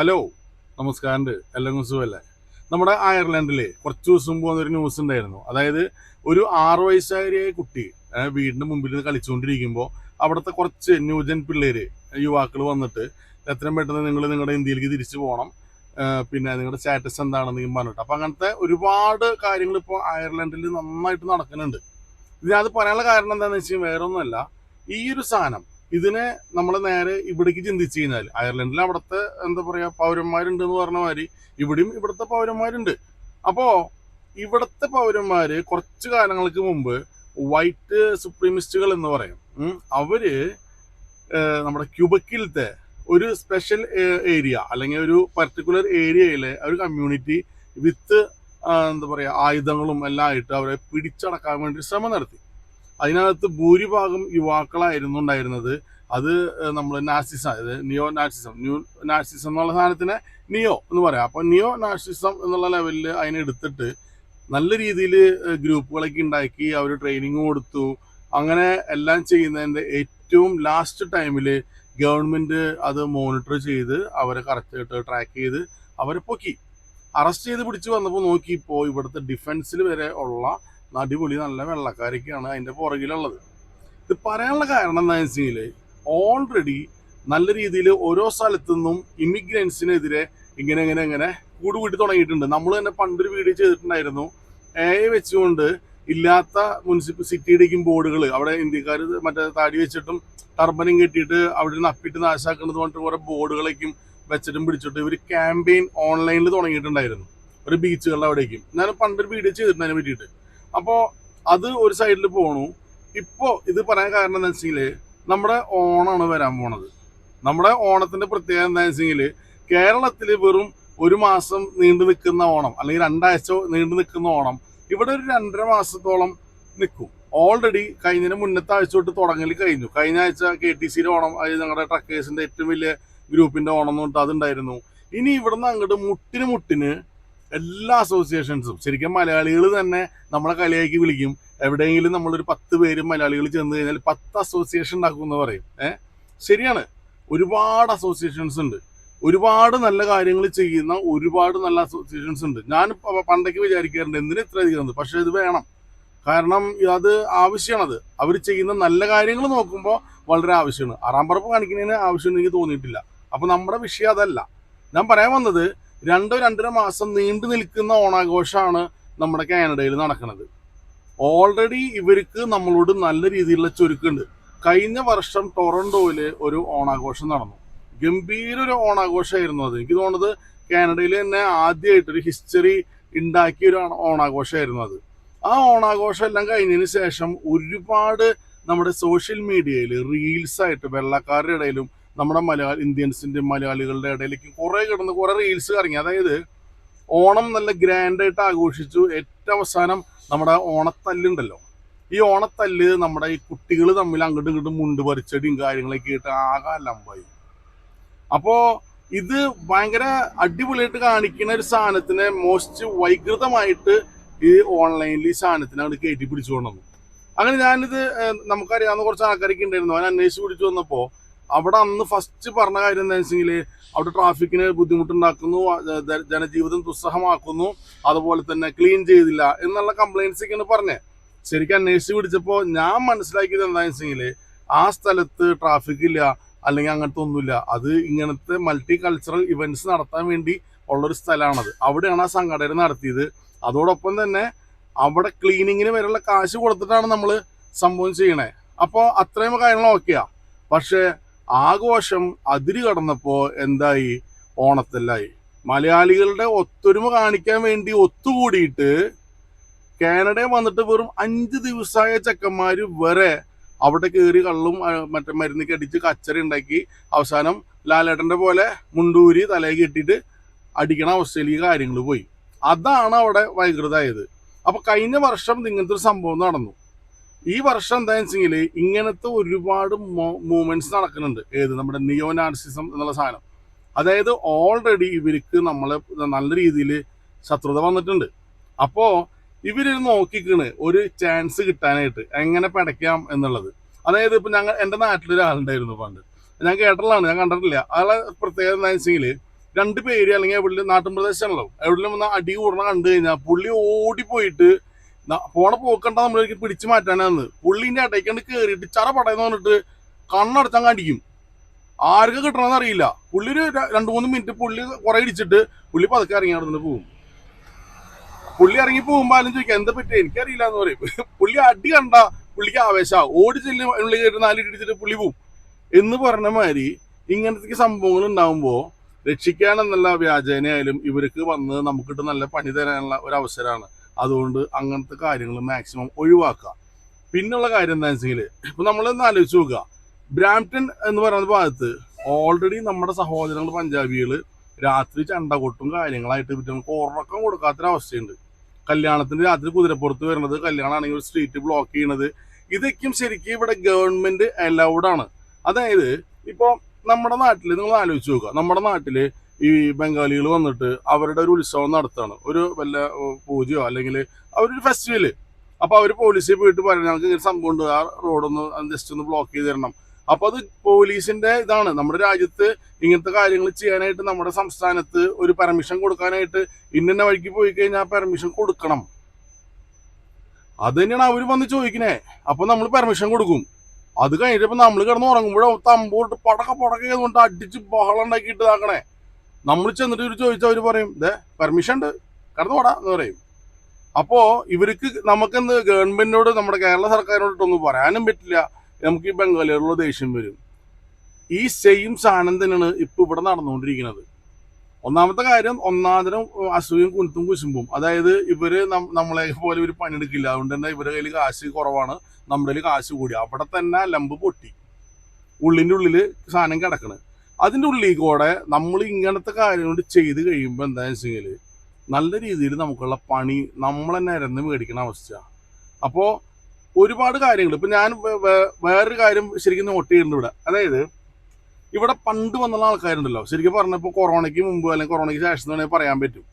Hello, നമസ്കാരം. എല്ലാം സുഖമല്ലേ? നമ്മുടെ അയർലൻഡിൽ കുറച്ച് ദിവസം മുമ്പ് വന്നൊരു ന്യൂസ് ഉണ്ടായിരുന്നു. അതായത് ഒരു 6 വയസ്സുകാരിയായ കുട്ടി വീടിൻ്റെ മുമ്പിൽ നിന്ന് കളിച്ചുകൊണ്ടിരിക്കുമ്പോൾ അവിടുത്തെ കുറച്ച് ന്യൂജൻ പിള്ളേര് യുവാക്കൾ വന്നിട്ട് എത്രയും പെട്ടെന്ന് നിങ്ങൾ നിങ്ങളുടെ ഇന്ത്യയിലേക്ക് തിരിച്ചു പോകണം, പിന്നെ നിങ്ങളുടെ സ്റ്റാറ്റസ് എന്താണെന്ന് പറഞ്ഞിട്ട്. അപ്പം അങ്ങനത്തെ ഒരുപാട് കാര്യങ്ങൾ ഇപ്പോൾ അയർലൻഡിൽ നന്നായിട്ട് നടക്കുന്നുണ്ട്. ഇതിനകത്ത് പറയാനുള്ള കാരണം എന്താണെന്ന് വെച്ച് കഴിഞ്ഞാൽ വേറെ ഒന്നുമല്ല, ഈ ഒരു സാധനം ഇതിനെ നമ്മൾ നേരെ ഇവിടേക്ക് ചിന്തിച്ചു കഴിഞ്ഞാൽ അയർലൻഡിൽ അവിടുത്തെ എന്താ പറയുക പൗരന്മാരുണ്ട് എന്ന് പറഞ്ഞ മാതിരി ഇവിടെയും ഇവിടുത്തെ പൗരന്മാരുണ്ട്. അപ്പോൾ ഇവിടുത്തെ പൗരന്മാര് കുറച്ച് കാലങ്ങൾക്ക് മുമ്പ് വൈറ്റ് സുപ്രീമിസ്റ്റുകൾ എന്ന് പറയും, അവര് നമ്മുടെ ക്യൂബക്കിലത്തെ ഒരു സ്പെഷ്യൽ ഏരിയ അല്ലെങ്കിൽ ഒരു പർട്ടിക്കുലർ ഏരിയയിലെ ഒരു കമ്മ്യൂണിറ്റി വിത്ത് എന്താ പറയുക ആയുധങ്ങളും എല്ലാം ആയിട്ട് അവരെ പിടിച്ചടക്കാൻ വേണ്ടി ശ്രമം നടത്തി. അതിനകത്ത് ഭൂരിഭാഗം യുവാക്കളായിരുന്നു ഉണ്ടായിരുന്നത്. അത് നമ്മൾ നാസിസം, അതായത് നിയോ നാസിസം, ന്യൂ നാസിസം എന്നുള്ള സാധനത്തിനെ നിയോ എന്ന് പറയാം. അപ്പം നിയോ നാസിസം എന്നുള്ള ലെവലിൽ അതിനെ എടുത്തിട്ട് നല്ല രീതിയിൽ ഗ്രൂപ്പുകളൊക്കെ ഉണ്ടാക്കി അവർ ട്രെയിനിങ് കൊടുത്തു. അങ്ങനെ എല്ലാം ചെയ്യുന്നതിൻ്റെ ഏറ്റവും ലാസ്റ്റ് ടൈമിൽ ഗവൺമെൻറ് അത് മോണിറ്റർ ചെയ്ത് അവരെ കറക്റ്റായിട്ട് ട്രാക്ക് ചെയ്ത് അവരെ പൊക്കി അറസ്റ്റ് ചെയ്ത് പിടിച്ച് വന്നപ്പോൾ നോക്കിയപ്പോൾ ഇവിടുത്തെ ഡിഫൻസിൽ വരെ ഉള്ള അടിപൊളി നല്ല വെള്ളക്കാരൊക്കെയാണ് അതിൻ്റെ പുറകിലുള്ളത്. ഇത് പറയാനുള്ള കാരണം എന്താണെന്ന് വെച്ചെങ്കിൽ ഓൾറെഡി നല്ല രീതിയിൽ ഓരോ സ്ഥലത്തു നിന്നും ഇമിഗ്രൻസിനെതിരെ ഇങ്ങനെ കൂടുകൂട്ടി തുടങ്ങിയിട്ടുണ്ട്. നമ്മൾ തന്നെ പണ്ടൊരു വീഡിയോ ചെയ്തിട്ടുണ്ടായിരുന്നു, AI വെച്ചുകൊണ്ട് ഇല്ലാത്ത സിറ്റിയുടെയും ബോർഡുകൾ അവിടെ ഇന്ത്യക്കാർ മറ്റേ താടി വെച്ചിട്ടും ടർബനും കെട്ടിയിട്ട് അവിടെ നിന്ന് അപ്പിട്ട് നാശാക്കുന്നത് പറഞ്ഞിട്ട് കുറേ ബോർഡുകളേക്കും വെച്ചിട്ടും പിടിച്ചിട്ട് ഇവർ ക്യാമ്പയിൻ ഓൺലൈനിൽ തുടങ്ങിയിട്ടുണ്ടായിരുന്നു ഒരു ബീച്ചുകളുടെ അവിടേക്കും. ഞാൻ പണ്ടൊരു വീഡിയോ ചെയ്തിട്ടുണ്ട് അതിനെ പറ്റിയിട്ട്. അപ്പോൾ അത് ഒരു സൈഡിൽ പോണു. ഇപ്പോൾ ഇത് പറയാൻ കാരണം എന്താ വെച്ചെങ്കിൽ നമ്മുടെ ഓണമാണ് വരാൻ പോണത്. നമ്മുടെ ഓണത്തിൻ്റെ പ്രത്യേകത എന്താ വെച്ചെങ്കിൽ കേരളത്തിൽ വെറും ഒരു മാസം നീണ്ടു നിൽക്കുന്ന ഓണം അല്ലെങ്കിൽ 2 ആഴ്ച നീണ്ടു നിൽക്കുന്ന ഓണം ഇവിടെ ഒരു 2.5 മാസത്തോളം നിൽക്കും. ഓൾറെഡി കഴിഞ്ഞതിന് മുന്നത്തെ ആഴ്ച തൊട്ട് തുടങ്ങൽ കഴിഞ്ഞു. കഴിഞ്ഞ ആഴ്ച KTCയുടെ ഓണം, അത് ഞങ്ങളുടെ ട്രക്കേഴ്സിൻ്റെ ഏറ്റവും വലിയ ഗ്രൂപ്പിൻ്റെ ഓണം എന്ന് പറഞ്ഞിട്ട് അതുണ്ടായിരുന്നു. ഇനി ഇവിടുന്ന് അങ്ങോട്ട് മുട്ടിന് എല്ലാ അസോസിയേഷൻസും, ശരിക്കും മലയാളികൾ തന്നെ നമ്മളെ കളിയാക്കി വിളിക്കും. എവിടെയെങ്കിലും നമ്മളൊരു 10 പേര് മലയാളികൾ ചെന്ന് കഴിഞ്ഞാൽ 10 അസോസിയേഷൻ ഉണ്ടാക്കും എന്ന് പറയും. ശരിയാണ്, ഒരുപാട് അസോസിയേഷൻസ് ഉണ്ട്, ഒരുപാട് നല്ല കാര്യങ്ങൾ ചെയ്യുന്ന ഒരുപാട് നല്ല അസോസിയേഷൻസ് ഉണ്ട്. ഞാൻ പണ്ടൊക്കെ വിചാരിക്കാറുണ്ട് എന്തിന് ഇത്ര അധികം, പക്ഷെ ഇത് വേണം. കാരണം അത് ആവശ്യമാണത്. അവർ ചെയ്യുന്ന നല്ല കാര്യങ്ങൾ നോക്കുമ്പോൾ വളരെ ആവശ്യമാണ്. ആറാമ്പറപ്പ് കാണിക്കുന്നതിന് ആവശ്യം എനിക്ക് തോന്നിയിട്ടില്ല. അപ്പോൾ നമ്മുടെ വിഷയം അതല്ല. ഞാൻ പറയാൻ വന്നത് 2-2.5 മാസം നീണ്ടു നിൽക്കുന്ന ഓണാഘോഷമാണ് നമ്മുടെ കാനഡയിൽ നടക്കുന്നത്. ഓൾറെഡി ഇവർക്ക് നമ്മളോട് നല്ല രീതിയിലുള്ള ചുരുക്കുണ്ട്. കഴിഞ്ഞ വർഷം ടൊറന്റോയിൽ ഒരു ഓണാഘോഷം നടന്നു. ഗംഭീര ഒരു ഓണാഘോഷമായിരുന്നു അത്. എനിക്ക് തോന്നുന്നത് കാനഡയിൽ തന്നെ ആദ്യമായിട്ടൊരു ഹിസ്റ്ററി ഉണ്ടാക്കിയ ഒരു ഓണാഘോഷമായിരുന്നു അത്. ആ ഓണാഘോഷം എല്ലാം കഴിഞ്ഞതിന് ശേഷം ഒരുപാട് നമ്മുടെ സോഷ്യൽ മീഡിയയിൽ റീൽസായിട്ട് വെള്ളക്കാരുടെ ഇടയിലും നമ്മുടെ ഇന്ത്യൻസിൻ്റെ മലയാളികളുടെ ഇടയിലേക്ക് കുറേ റീൽസ് ഇറങ്ങി. അതായത് ഓണം നല്ല ഗ്രാൻഡായിട്ട് ആഘോഷിച്ചു. ഏറ്റവും അവസാനം നമ്മുടെ ഓണത്തല്ലുണ്ടല്ലോ, ഈ ഓണത്തല്ല് നമ്മുടെ ഈ കുട്ടികൾ തമ്മിൽ അങ്ങോട്ടും ഇങ്ങോട്ടും മുണ്ട് പറിച്ചടിയും കാര്യങ്ങളൊക്കെ ആയിട്ട് ആകെ ലംബായി. അപ്പോൾ ഇത് ഭയങ്കര അടിപൊളിയായിട്ട് കാണിക്കുന്ന ഒരു സാധനത്തിനെ മോസ്റ്റ് വൈകൃതമായിട്ട് ഈ ഓൺലൈനിൽ ഈ സാധനത്തിന് അവിടെ കയറ്റി പിടിച്ചു കൊണ്ടുവന്നു. അങ്ങനെ ഞാനിത് നമുക്കറിയാവുന്ന കുറച്ച് ആൾക്കാരൊക്കെ ഉണ്ടായിരുന്നു. ഞാൻ അന്വേഷിച്ച് പിടിച്ചു വന്നപ്പോൾ അവിടെ അന്ന് ഫസ്റ്റ് പറഞ്ഞ കാര്യം എന്താ വെച്ചെങ്കിൽ അവിടെ ട്രാഫിക്കിന് ബുദ്ധിമുട്ടുണ്ടാക്കുന്നു, ജനജീവിതം ദുസ്സഹമാക്കുന്നു, അതുപോലെ തന്നെ ക്ലീൻ ചെയ്തില്ല എന്നുള്ള കംപ്ലയിൻസ് ഒക്കെയാണ് പറഞ്ഞത്. ശരിക്കും അന്വേഷിച്ച് പിടിച്ചപ്പോൾ ഞാൻ മനസ്സിലാക്കിയത് എന്താണെന്ന് വെച്ചെങ്കിൽ ആ സ്ഥലത്ത് ട്രാഫിക് ഇല്ല അല്ലെങ്കിൽ അങ്ങനത്തെ ഒന്നുമില്ല. അത് ഇങ്ങനത്തെ മൾട്ടി കൾച്ചറൽ ഇവൻറ്റ്സ് നടത്താൻ വേണ്ടി ഉള്ളൊരു സ്ഥലമാണത്. അവിടെയാണ് ആ സംഘടന നടത്തിയത്. അതോടൊപ്പം തന്നെ അവിടെ ക്ലീനിങ്ങിന് വരെയുള്ള കാശ് കൊടുത്തിട്ടാണ് നമ്മൾ സംഭവം ചെയ്യണേ. അപ്പോൾ അത്രയും കാര്യങ്ങൾ ഓക്കെയാ. പക്ഷേ ആഘോഷം അതിര് കടന്നപ്പോൾ എന്തായി? ഓണത്തല്ലായി. മലയാളികളുടെ ഒത്തൊരുമ കാണിക്കാൻ വേണ്ടി ഒത്തുകൂടിയിട്ട് കാനഡയിൽ വന്നിട്ട് വെറും 5 ദിവസമായ ചെക്കന്മാർ വരെ അവിടെ കയറി കള്ളും മറ്റേ മരുന്നൊക്കെ അടിച്ച് കച്ചറ ഉണ്ടാക്കി അവസാനം ലാലേട്ടൻ്റെ പോലെ മുണ്ടൂരി തലയിൽ കെട്ടിയിട്ട് അടിക്കണ അവസ്ഥയിലേക്ക് കാര്യങ്ങൾ പോയി. അതാണ് അവിടെ വൈകൃതമായത്. അപ്പോൾ കഴിഞ്ഞ വർഷം ഇങ്ങനത്തെ ഒരു സംഭവം നടന്നു. ഈ വർഷം എന്താണെന്ന് വെച്ചെങ്കിൽ ഇങ്ങനത്തെ ഒരുപാട് മൂവ്മെന്റ്സ് നടക്കുന്നുണ്ട്. നമ്മുടെ നിയോ നാർസിസം എന്നുള്ള സാധനം. അതായത് ഓൾറെഡി ഇവർക്ക് നമ്മളെ നല്ല രീതിയിൽ ശത്രുത വന്നിട്ടുണ്ട്. അപ്പോൾ ഇവർ നോക്കിക്കണ് ഒരു ചാൻസ് കിട്ടാനായിട്ട് എങ്ങനെ പടയ്ക്കാം എന്നുള്ളത്. അതായത് ഇപ്പം എൻ്റെ നാട്ടിലൊരാളുണ്ടായിരുന്നു പണ്ട്, ഞാൻ കേട്ടിട്ടുള്ളതാണ്, ഞാൻ കണ്ടിട്ടില്ല. അയാളെ പ്രത്യേകത എന്താണെന്ന് വെച്ചെങ്കിൽ രണ്ട് പേര് അല്ലെങ്കിൽ എവിടെ നാട്ടിൻ പ്രദേശമാണല്ലോ എവിടെയും വന്ന അടി കൂടണ കണ്ടു കഴിഞ്ഞാൽ പുള്ളി ഓടിപ്പോയിട്ട് പോണ പോക്കണ്ട നമ്മളേക്ക് പിടിച്ചു മാറ്റാനാന്ന് പുള്ളിന്റെ ഇടയ്ക്കണ്ട് കയറിയിട്ട് ചറ പടയെന്ന് പറഞ്ഞിട്ട് കണ്ണടച്ചാൻ കാണിക്കും. ആർക്ക് കിട്ടണമെന്ന് അറിയില്ല. പുള്ളി ഒരു 2-3 മിനിറ്റ് പുള്ളി കുറെ ഇടിച്ചിട്ട് പുള്ളി പതുക്കെ ഇറങ്ങി അവിടെ നിന്ന് പോകും. പുള്ളി ഇറങ്ങി പോകുമ്പോ ആരും ചോദിക്കാം എന്താ പറ്റിയ എനിക്കറിയില്ല എന്ന് പറയും. പുള്ളി അടി കണ്ട പുള്ളിക്ക് ആവേശം ഓടി ചെല്ലി ഉള്ളി കയറി 4 ഇടിച്ചിട്ട് പുള്ളി പോവും എന്ന് പറഞ്ഞ മാതിരി ഇങ്ങനത്തെ സംഭവങ്ങൾ ഉണ്ടാവുമ്പോ രക്ഷിക്കാനെന്നല്ല വ്യാജേനയായാലും ഇവർക്ക് വന്ന് നമുക്കിട്ട് നല്ല പണി തരാനുള്ള ഒരു അവസരമാണ്. അതുകൊണ്ട് അങ്ങനത്തെ കാര്യങ്ങൾ മാക്സിമം ഒഴിവാക്കുക. പിന്നുള്ള കാര്യം എന്താണെന്ന് വെച്ചെങ്കിൽ ഇപ്പൊ നമ്മളൊന്ന് ആലോചിച്ച് നോക്കുക. ബ്രാംപ്ടൺ എന്ന് പറയുന്ന ഭാഗത്ത് ഓൾറെഡി നമ്മുടെ സഹോദരങ്ങൾ പഞ്ചാബികൾ രാത്രി ചണ്ടകൊട്ടും കാര്യങ്ങളായിട്ട് ഇവർക്ക് ഉറക്കം കൊടുക്കാത്തൊരവസ്ഥയുണ്ട്. കല്യാണത്തിന് രാത്രി കുതിരപ്പുറത്ത് വരുന്നത്, കല്യാണമാണെങ്കിൽ ഒരു സ്ട്രീറ്റ് ബ്ലോക്ക് ചെയ്യണത്, ഇതൊക്കെയും ശരിക്കും ഇവിടെ ഗവൺമെന്റ് അലൗഡ് ആണ്. അതായത് ഇപ്പൊ നമ്മുടെ നാട്ടില് നിങ്ങൾ ആലോചിച്ച് നോക്കുക, നമ്മുടെ നാട്ടില് ഈ ബംഗാളികൾ വന്നിട്ട് അവരുടെ ഒരു ഉത്സവം നടത്താണ്, ഒരു വല്ല പൂജയോ അല്ലെങ്കിൽ അവരൊരു ഫെസ്റ്റിവല്. അപ്പൊ അവര് പോലീസിൽ പോയിട്ട് പറയണം ഞങ്ങൾക്ക് ഇങ്ങനെ സംഭവം ഉണ്ട്, ആ റോഡൊന്ന് ജസ്റ്റ് ഒന്ന് ബ്ലോക്ക് ചെയ്ത് തരണം. അപ്പൊ അത് പോലീസിന്റെ ഇതാണ്. നമ്മുടെ രാജ്യത്ത് ഇങ്ങനത്തെ കാര്യങ്ങൾ ചെയ്യാനായിട്ട് നമ്മുടെ സംസ്ഥാനത്ത് ഒരു പെർമിഷൻ കൊടുക്കാനായിട്ട് ഇന്ന വഴിക്ക് പോയി കഴിഞ്ഞാൽ പെർമിഷൻ കൊടുക്കണം. അത് തന്നെയാണ് അവർ വന്ന് ചോദിക്കണേ. അപ്പൊ നമ്മൾ പെർമിഷൻ കൊടുക്കും. അത് കഴിഞ്ഞിട്ട് നമ്മൾ കിടന്ന് ഉറങ്ങുമ്പോഴോ തമ്പോട്ട് പടക്ക കൊണ്ട് അടിച്ച് ബഹളം ഉണ്ടാക്കിയിട്ട് ഇതാക്കണേ. നമ്മൾ ചെന്നിട്ട് ഇവർ ചോദിച്ചാൽ അവർ പറയും പെർമിഷൻ ഉണ്ട് കിടന്നു പോടാ എന്ന് പറയും. അപ്പോ ഇവർക്ക് നമുക്കെന്ത് ഗവൺമെന്റിനോട് നമ്മുടെ കേരള സർക്കാരിനോടൊന്നും പറയാനും പറ്റില്ല. നമുക്ക് ഈ ബംഗാളികളുടെ ദേഷ്യം വരും. ഈ സെയിം സാധനം തന്നെയാണ് ഇപ്പൊ ഇവിടെ നടന്നുകൊണ്ടിരിക്കുന്നത്. ഒന്നാമത്തെ കാര്യം ഒന്നാന്തരം അസൂയും കുരുത്തും കുശുമ്പും. അതായത് ഇവര് നമ്മളെ പോലെ ഒരു പണിയെടുക്കില്ല, അതുകൊണ്ട് തന്നെ ഇവരുടെ കയ്യിൽ കാശ് കുറവാണ്, നമ്മുടെ കയ്യിൽ കാശ് കൂടി. അവിടെ തന്നെ ലംബ് പൊട്ടി ഉള്ളിൻ്റെ ഉള്ളില് സാധനം കിടക്കണ്. അതിൻ്റെ ഉള്ളിൽ കൂടെ നമ്മൾ ഇങ്ങനത്തെ കാര്യങ്ങൾ ചെയ്ത് കഴിയുമ്പോൾ എന്താണെന്ന് വെച്ചെങ്കിൽ നല്ല രീതിയിൽ നമുക്കുള്ള പണി നമ്മൾ തന്നെ ഇരന്ന് മേടിക്കുന്ന അവസ്ഥ. അപ്പോൾ ഒരുപാട് കാര്യങ്ങൾ ഇപ്പം ഞാൻ വേറൊരു കാര്യം ശരിക്കും നോട്ട് ചെയ്യുന്നുണ്ട് ഇവിടെ. അതായത് ഇവിടെ പണ്ട് വന്നുള്ള ആൾക്കാരുണ്ടല്ലോ, ശരിക്കും പറഞ്ഞപ്പോൾ കൊറോണയ്ക്ക് മുമ്പ് അല്ലെങ്കിൽ കൊറോണയ്ക്ക് ശേഷം എന്ന് വേണമെങ്കിൽ പറയാൻ പറ്റും.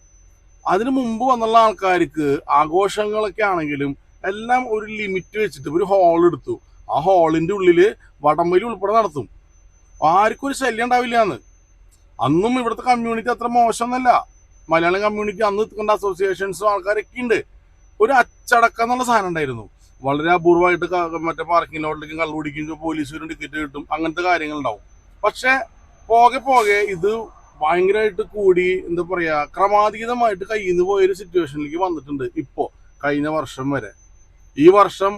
അതിന് മുമ്പ് വന്നുള്ള ആൾക്കാർക്ക് ആഘോഷങ്ങളൊക്കെ ആണെങ്കിലും എല്ലാം ഒരു ലിമിറ്റ് വെച്ചിട്ട് ഒരു ഹാൾ എടുത്തു. ആ ഹാളിൻ്റെ ഉള്ളിൽ വടംവലി ഉൾപ്പെടെ നടത്തും. ആർക്കും ഒരു ശല്യം ഉണ്ടാവില്ല എന്ന്. അന്നും ഇവിടുത്തെ കമ്മ്യൂണിറ്റി അത്ര മോശമൊന്നല്ല. മലയാളം കമ്മ്യൂണിറ്റി അന്ന് കണ്ട അസോസിയേഷൻസും ആൾക്കാരൊക്കെ ഉണ്ട്. ഒരു അച്ചടക്കം എന്നുള്ള സാധനം ഉണ്ടായിരുന്നു. വളരെ അപൂർവമായിട്ട് മറ്റേ പാർക്കിംഗ് ലോട്ടിലേക്കും കള്ളുപിടിക്കും, പോലീസുകാരും ടിക്കറ്റ് കിട്ടും, അങ്ങനത്തെ കാര്യങ്ങളുണ്ടാവും. പക്ഷെ പോകെ പോകെ ഇത് ഭയങ്കരമായിട്ട് കൂടി എന്താ പറയാ ക്രമാതീതമായിട്ട് കയ്യിൽ നിന്ന് പോയൊരു സിറ്റുവേഷനിലേക്ക് വന്നിട്ടുണ്ട്. ഇപ്പോ കഴിഞ്ഞ വർഷം വരെ, ഈ വർഷം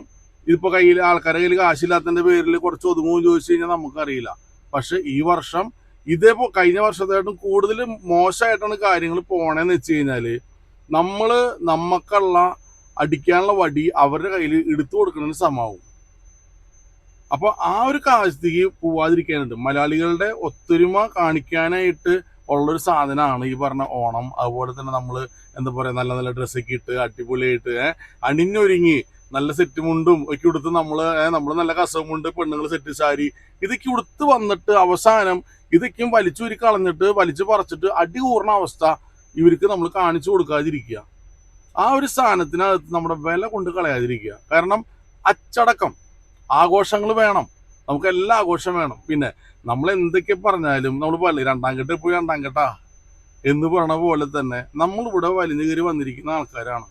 ഇതിപ്പോ ആൾക്കാരുടെ കയ്യിൽ കാശില്ലാത്തതിന്റെ പേരിൽ കുറച്ച് ഒതുങ്ങുമെന്ന് ചോദിച്ചു കഴിഞ്ഞാൽ നമുക്കറിയില്ല. പക്ഷെ ഈ വർഷം ഇതേപോ കഴിഞ്ഞ വർഷത്തായിട്ടും കൂടുതൽ മോശമായിട്ടാണ് കാര്യങ്ങൾ പോണേന്ന് വെച്ച് കഴിഞ്ഞാല് നമുക്കുള്ള അടിക്കാനുള്ള വടി അവരുടെ കയ്യിൽ എടുത്തു കൊടുക്കുന്നതിന് സമമാവും. അപ്പൊ ആ ഒരു കാഴ്ചത്തേക്ക് പോവാതിരിക്കാനുണ്ട്. മലയാളികളുടെ ഒത്തൊരുമ കാണിക്കാനായിട്ട് ഉള്ളൊരു സാധനമാണ് ഈ പറഞ്ഞ ഓണം. അതുപോലെ തന്നെ നമ്മൾ എന്താ പറയാ നല്ല നല്ല ഡ്രസ്സൊക്കെ ഇട്ട് അടിപൊളിയായിട്ട് അണിഞ്ഞൊരുങ്ങി നല്ല സെറ്റ് മുണ്ടും ഒക്കെ ഉടുത്ത് നമ്മൾ നല്ല കസവുമുണ്ട്, പെണ്ണുങ്ങൾ സെറ്റ് സാരി ഇതൊക്കെ ഉടുത്ത് വന്നിട്ട് അവസാനം ഇതൊക്കെയും വലിച്ചൂരി കളഞ്ഞിട്ട് വലിച്ചു പറിച്ചിട്ട് അടി കൂറുന്ന അവസ്ഥ ഇവർക്ക് നമ്മൾ കാണിച്ചു കൊടുക്കാതിരിക്കുക. ആ ഒരു സാധനത്തിനകത്ത് നമ്മുടെ വില കൊണ്ട് കളയാതിരിക്കുക. കാരണം അച്ചടക്കം, ആഘോഷങ്ങൾ വേണം, നമുക്ക് എല്ലാ ആഘോഷം വേണം. പിന്നെ നമ്മൾ എന്തൊക്കെ പറഞ്ഞാലും നമ്മൾ പറയില്ല രണ്ടാം കെട്ട് പോയി രണ്ടാം കെട്ടാ എന്ന് പറയണ പോലെ തന്നെ നമ്മളിവിടെ വലിഞ്ഞു കയറി വന്നിരിക്കുന്ന ആൾക്കാരാണ്.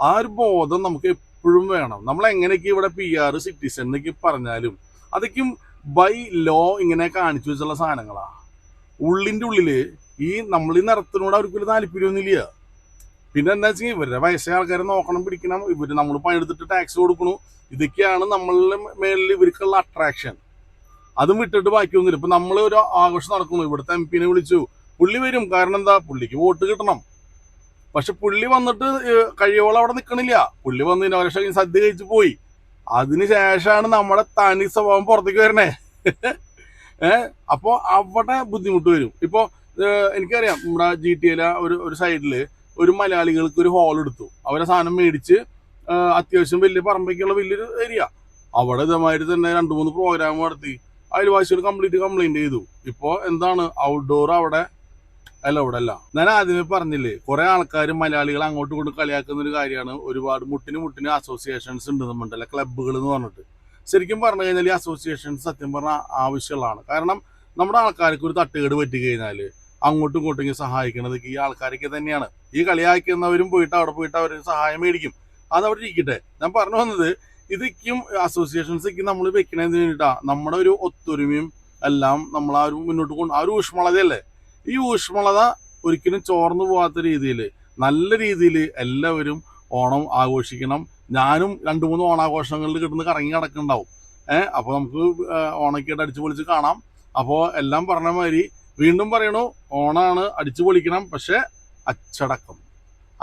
ആ ഒരു ബോധം നമുക്ക് എപ്പോഴും വേണം. നമ്മൾ എങ്ങനെയൊക്കെ ഇവിടെ PR സിറ്റിസൺ എന്നൊക്കെ പറഞ്ഞാലും അതൊക്കെയും ബൈ ലോ ഇങ്ങനെ കാണിച്ചു വെച്ചുള്ള സാധനങ്ങളാ. ഉള്ളിൻ്റെ ഉള്ളില് നമ്മൾ ഈ നിറത്തിനോട് അവർക്കൊരു താല്പര്യമൊന്നുമില്ല. പിന്നെ എന്താ വെച്ചാൽ ഇവരുടെ വയസ്സായ ആൾക്കാരെ നോക്കണം, പിടിക്കണം, ഇവര് നമ്മൾ പണിയെടുത്തിട്ട് ടാക്സ് കൊടുക്കണു, ഇതൊക്കെയാണ് നമ്മളുടെ മേലിൽ ഇവർക്കുള്ള അട്രാക്ഷൻ. അതും വിട്ടിട്ട് ബാക്കിയൊന്നുമില്ല. ഇപ്പൊ നമ്മൾ ഒരു ആഘോഷം നടക്കുന്നു, ഇവിടുത്തെ MP വിളിച്ചു, പുള്ളി വരും. കാരണം എന്താ, പുള്ളിക്ക് വോട്ട് കിട്ടണം. പക്ഷെ പുള്ളി വന്നിട്ട് കഴിയോളം അവിടെ നിൽക്കണില്ല. പുള്ളി വന്ന് ഇന്നോവേഷൻ സദ്യ കഴിച്ച് പോയി. അതിനുശേഷമാണ് നമ്മുടെ തനി സ്വഭാവം പുറത്തേക്ക് വരണേ. അപ്പോൾ അവിടെ ബുദ്ധിമുട്ട് വരും. ഇപ്പോൾ എനിക്കറിയാം നമ്മുടെ GTA ഒരു സൈഡിൽ ഒരു മലയാളികൾക്ക് ഒരു ഹാൾ എടുത്തു. അവരെ സാധനം മേടിച്ച് അത്യാവശ്യം വലിയ പറമ്പൊക്കെയുള്ള വലിയൊരു ഏരിയ. അവിടെ ഇതേമാതിരി തന്നെ 2-3 പ്രോഗ്രാം നടത്തി. അയൽവാസികൾ കംപ്ലൈന്റ് ചെയ്തു. ഇപ്പോൾ എന്താണ്, ഔട്ട്ഡോർ അവിടെ അലൗഡ് അല്ല. ഞാൻ ആദ്യമേ പറഞ്ഞില്ലേ, കുറെ ആൾക്കാർ മലയാളികൾ അങ്ങോട്ട് കൊണ്ട് കളിയാക്കുന്ന ഒരു കാര്യമാണ്. ഒരുപാട് മുട്ടിന് അസോസിയേഷൻസ് ഉണ്ട് നമ്മുടെ ക്ലബ്ബുകൾ എന്ന് പറഞ്ഞിട്ട്. ശരിക്കും പറഞ്ഞു കഴിഞ്ഞാൽ ഈ അസോസിയേഷൻസ് സത്യം പറഞ്ഞാൽ ആവശ്യമുള്ളതാണ്. കാരണം നമ്മുടെ ആൾക്കാർക്ക് ഒരു തട്ടുകേട് പറ്റി കഴിഞ്ഞാൽ അങ്ങോട്ടും ഇങ്ങോട്ടും സഹായിക്കുന്നത് ഈ ആൾക്കാരൊക്കെ തന്നെയാണ്. ഈ കളിയാക്കുന്നവരും പോയിട്ട് അവിടെ പോയിട്ട് അവർ സഹായം മേടിക്കും. അത് അവിടെ ഇരിക്കട്ടെ. ഞാൻ പറഞ്ഞു വന്നത് ഇതൊക്കെയും അസോസിയേഷൻസൊക്കെ നമ്മൾ വെക്കണതിന് വേണ്ടിയിട്ടാണ്. നമ്മുടെ ഒരു ഒത്തൊരുമയും എല്ലാം നമ്മൾ ആ ഒരു മുന്നോട്ട് കൊണ്ട് ആ ഒരു ഊഷ്മളതയല്ലേ, ഈ ഊഷ്മളത ഒരിക്കലും ചോർന്നു പോകാത്ത രീതിയിൽ നല്ല രീതിയിൽ എല്ലാവരും ഓണം ആഘോഷിക്കണം. ഞാനും 2-3 ഓണാഘോഷങ്ങളിൽ കിട്ടുന്ന കറങ്ങി കിടക്കുന്നുണ്ടാവും. അപ്പോൾ നമുക്ക് ഓണൊക്കെയായിട്ട് അടിച്ചു പൊളിച്ച് കാണാം. അപ്പോൾ എല്ലാം പറഞ്ഞ മാതിരി വീണ്ടും പറയണു, ഓണാണ് അടിച്ചു പൊളിക്കണം. പക്ഷെ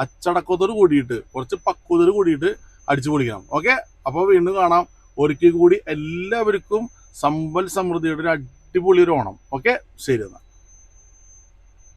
അച്ചടക്കത്തോട് കൂടിയിട്ട് കുറച്ച് പക്വതയോട് കൂടിയിട്ട് അടിച്ചു പൊളിക്കണം. ഓക്കെ, അപ്പോൾ വീണ്ടും കാണാം. ഒരിക്കൽ കൂടി എല്ലാവർക്കും സമ്പൽ സമൃദ്ധിയുടെ ഒരു അടിപൊളി ഒരു ഓണം. ഓക്കെ, ശരി എന്നാൽ.